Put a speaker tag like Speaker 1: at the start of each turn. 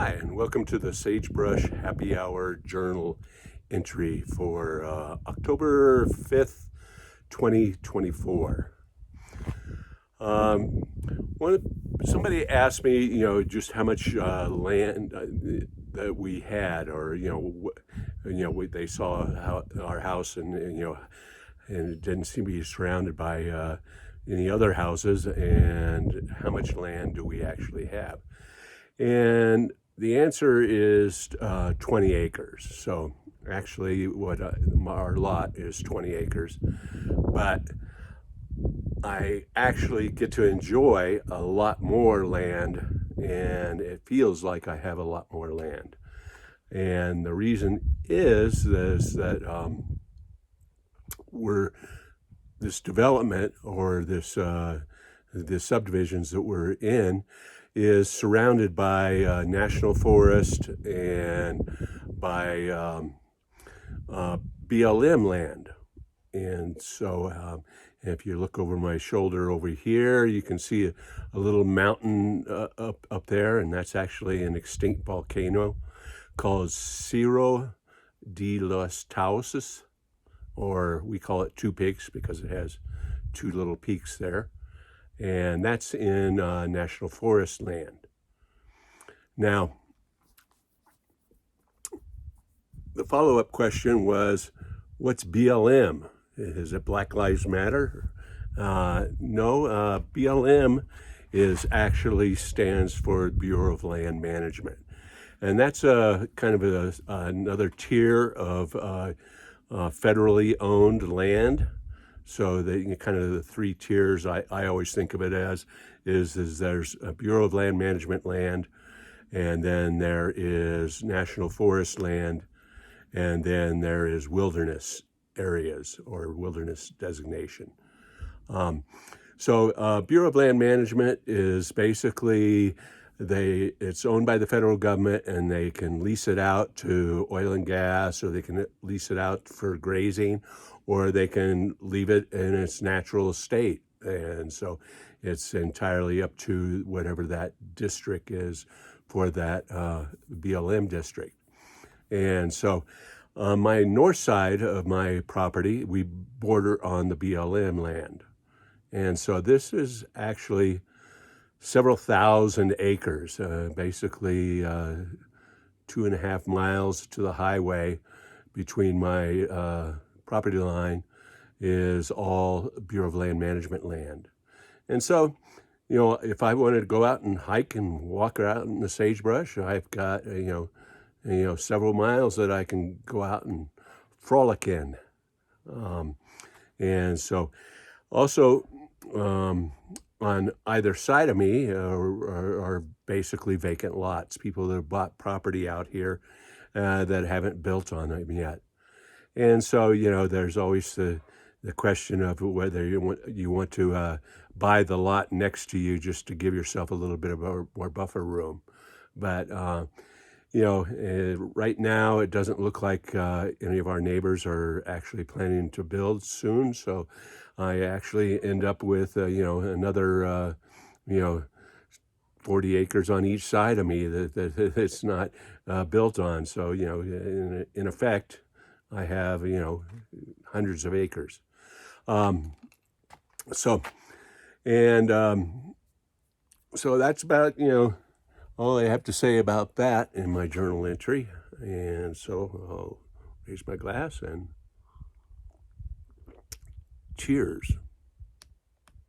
Speaker 1: Hi, and welcome to the Sagebrush Happy Hour Journal entry for October 5th, 2024. Um, Somebody asked me, just how much land that we had, or, they saw our house and it didn't seem to be surrounded by any other houses, and how much land do we actually have? And the answer is 20 acres. So actually our lot is 20 acres, but I actually get to enjoy a lot more land, and it feels like I have a lot more land. And the reason is that we're this development, or the subdivisions that we're in, is surrounded by national forest and by BLM land. And so if you look over my shoulder over here, you can see a little mountain up there, and that's actually an extinct volcano called Cerro de los Tauces, or we call it Two Peaks because it has two little peaks there. And that's in national forest land. Now, the follow-up question was, what's BLM? Is it Black Lives Matter? No, BLM actually stands for Bureau of Land Management. And that's kind of another tier of federally owned land. So kind of the three tiers I always think of it as is there's a Bureau of Land Management land, and then there is national forest land, and then there is wilderness areas or wilderness designation. Bureau of Land Management is basically it's owned by the federal government, and they can lease it out to oil and gas, or they can lease it out for grazing, or they can leave it in its natural state. And so it's entirely up to whatever that district is for that BLM district. And so on my north side of my property, we border on the BLM land. And so this is actually several thousand acres, basically 2.5 miles to the highway between my property line is all Bureau of Land Management land. And so, if I wanted to go out and hike and walk out in the sagebrush, I've got, several miles that I can go out and frolic in. And so also on either side of me are basically vacant lots, people that have bought property out here that haven't built on them yet. And so, there's always the question of whether you want to buy the lot next to you just to give yourself a little bit of more buffer room. But, right now it doesn't look like any of our neighbors are actually planning to build soon. So I actually end up with, another, 40 acres on each side of me that it's not built on. So, in effect, I have, hundreds of acres. So that's about, all I have to say about that in my journal entry. And so I'll raise my glass and cheers.